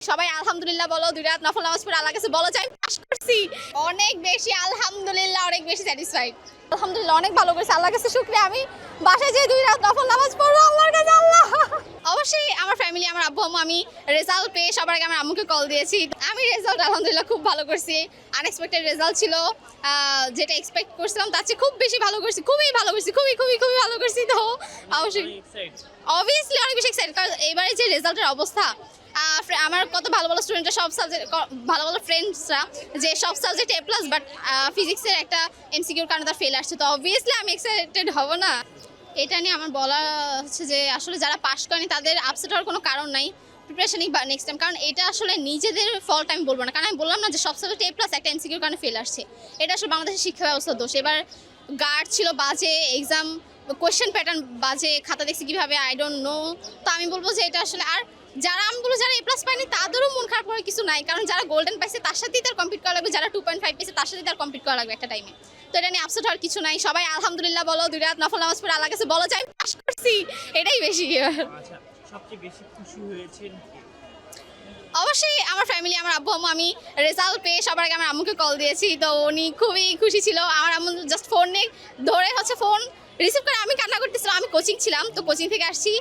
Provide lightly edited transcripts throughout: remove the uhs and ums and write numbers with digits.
সবাই আলহামদুলিল্লাহ বলো, 2 রাত নফল নামাজ পড়ে আল্লাহর কাছে বলো যে আমি পাস করছি। অনেক বেশি আলহামদুলিল্লাহ, অনেক বেশি স্যাটিসফাইড। আলহামদুলিল্লাহ অনেক ভালো করেছি, আল্লাহর কাছে শুকরিয়া। আমি বাসায় যেয়ে 2 রাত নফল নামাজ পড়বো আল্লাহর কাছে। আল্লাহ অবশ্যই আমার ফ্যামিলি, আমার আব্বু আম্মু, আমি রেজাল্ট পেয়ে সবার আগে আমার আম্মুকে কল দিয়েছি। আমি রেজাল্ট আলহামদুলিল্লাহ খুব ভালো করছি। আনএক্সপেক্টেড রেজাল্ট ছিল, যেটা এক্সপেক্ট করছিলাম তার চেয়ে খুব বেশি ভালো করছি, খুবই ভালো করছি, খুবই খুবই খুবই ভালো করছি। তো অবশ্যই অবভিয়াসলি অনেক বেশি এক্সাইটেড, কারণ এবারে যে রেজাল্টের অবস্থা, আমার কত ভালো ভালো স্টুডেন্টরা, সব সাবজেক্ট ভালো ভালো ফ্রেন্ডসরা যে সব সাবজেক্ট A+, বাট ফিজিক্সের একটা এমসিকিউর কারণে তার ফেল আসছে। তো অবভিয়াসলি আমি এক্সাইটেড হব না। এটা নিয়ে আমার বলা হচ্ছে যে আসলে যারা পাশ করেনি তাদের আপসেট হওয়ার কোনো কারণ নাই, প্রিপারেশনই বা নেক্সট টাইম। কারণ এটা আসলে নিজেদের ফল্ট আমি বলবো না, কারণ আমি বললাম না যে সব সাবজেক্ট A+, একটা এমসিকিউর কারণে ফেল আসছে। এটা আসলে বাংলাদেশের শিক্ষা ব্যবস্থার দোষ। এবার গার্ড ছিল বাজে, এক্সাম কোয়েশ্চেন প্যাটার্ন বাজে, খাতা দেখছি কীভাবে আই ডোন্ট নো। তো আমি বলবো যে এটা আসলে, আর যারা আমি বলবো যারা A+ পায়নি তাদেরও মন খারাপ করার কিছু নাই, কারণ যারা গোল্ডেন পাইছে তার সাথেই তার কম্পিট করা লাগবে, যারা 2.5 পেয়েছে তার সাথেই তার কম্পিট করা লাগবে একটা টাইমে। তো এটা নিয়ে আপসেট হওয়ার কিছু নাই। সবাই আলহামদুলিল্লাহ বলো, 2 রাত নফল নামাজ পড়ে আল্লাহর কাছে বলো যে আমি পাস করছি, এটাই বেশি। আচ্ছা, সবচেয়ে বেশি খুশি হয়েছেন কে? অবশ্যই আমার ফ্যামিলি, আমার আব্বু আম্মু। আমি রেজাল্ট পেয়ে সবার আগে আমার আম্মুকে কল দিয়েছি। তো উনি খুবই খুশি ছিল। আমার আম্মু জাস্ট ফোন নিয়ে ধরে ফোন রিসিভ করে আমি কান্না করতেছিলাম। আমি কোচিং ছিলাম, তো কোচিং থেকে আসছি।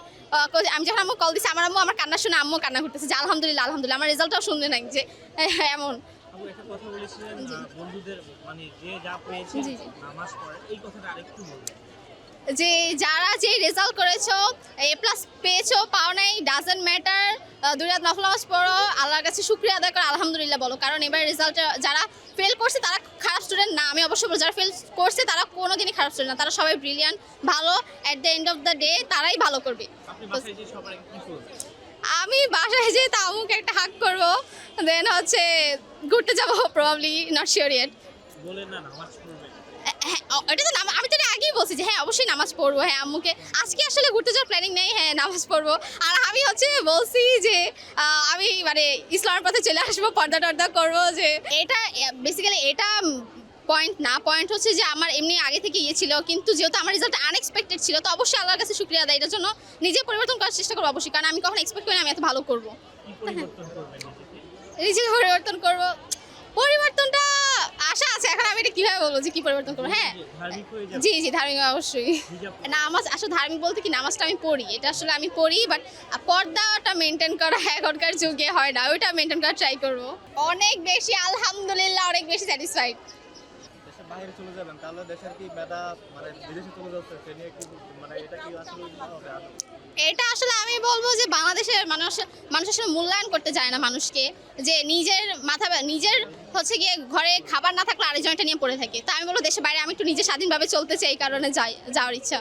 আমি যখন আম্মু কল দিচ্ছি, আমার আম্মু আমার কান্না শুনে আম্মু কান্না করতেছে যে আলহামদুলিল্লাহ আলহামদুলিল্লাহ। আমার রেজাল্টটাও শুনলে নাই যে এমন। আপু একটা কথা বলেছিলেন, বন্ধুদের মানে যে যা পেয়েছে নামাজ পড়ে, এই কথাটা আরেকটু বলবেন। যে যারা যে রেজাল্ট করেছো, A+ পেয়েছো পাও নাই, ডাজেন্ট ম্যাটার। 2 রাত নফল নামাজ পড়ো, আল্লাহর কাছে শুকরিয়া আদায় করো, আলহামদুলিল্লাহ বলো। কারণ এবার রেজাল্টে যারা ফেল করছে তারা খারাপ স্টুডেন্ট না, আমি অবশ্যই বলবো যারা ফেল করছে তারা কোনোদিনই খারাপ স্টুডেন্ট না, তারা সবাই ব্রিলিয়ান্ট, ভালো। At the end of the day তারাই ভালো করবে। আপনি বাসায় যে সবার আগে কি করবেন? আমি বাসায় যেয়ে তামুকে একটা হাগ করবো, দেন ঘুরতে যাবো, প্রবাবলি, নট শিওর ইয়েট। বলেন না নামাজ পড়বেন। হ্যাঁ, এটা তো আমি তো এটা আগেই বলছি যে হ্যাঁ অবশ্যই নামাজ পড়বো। হ্যাঁ, আম্মুকে আজকে আসলে ঘুরতে যাওয়ার প্ল্যানিং নেই, হ্যাঁ নামাজ পড়বো। আর আমি বলছি যে আমি মানে ইসলামের পথে চলে আসবো, পর্দা টর্দা করবো। যে এটা বেসিক্যালি এটা পয়েন্ট না, পয়েন্ট হচ্ছে যে আমার এমনি আগে থেকে ছিল, কিন্তু যেহেতু আমার রেজাল্ট আনএক্সপেক্টেড ছিল, তো অবশ্যই আল্লাহর কাছে শুকরিয়া আদায়। এটার জন্য নিজে পরিবর্তন করার চেষ্টা করবো অবশ্যই, কারণ আমি কখনো এক্সপেক্ট করি আমি এত ভালো করবো। কি পরিবর্তন করবেন নিজেকে? নিজেকে পরিবর্তন করবো, পরিবর্তনটা আশা আছে। এখন আমি এটা কিভাবে বলবো যে কি পরিবর্তন করবো? হ্যাঁ, ধার্মিক হয়ে যাবেন। জি জি, ধার্মিক অবশ্যই। নামাজ আসলে ধার্মিক বলতে কি, নামাজটা আমি পড়ি, এটা আসলে আমি পড়ি, বাট পর্দাটা মেনটেন করা এখনকার যুগে হয় না, ওইটা মেনটেন করার ট্রাই করবো। অনেক বেশি আলহামদুলিল্লাহ, অনেক বেশি স্যাটিসফাইড। দেশের বাইরে চলে যাবেন, তাহলে দেশের কি মেধা মানে বিদেশে চলে যাচ্ছে, সে নিয়ে কি মানে এটা কি আসলে হবে? এটা আসলে আমি বলবো যে বাংলাদেশের মানুষ আসলে মূল্যায়ন করতে যায় না মানুষকে, যে নিজের নিজের গিয়ে ঘরে খাবার না থাকলে আরেকজনটা নিয়ে পড়ে থাকে। তা আমি বলবো দেশের বাইরে আমি একটু নিজে স্বাধীনভাবে চলতে চাই, এই কারণে যাওয়ার ইচ্ছা।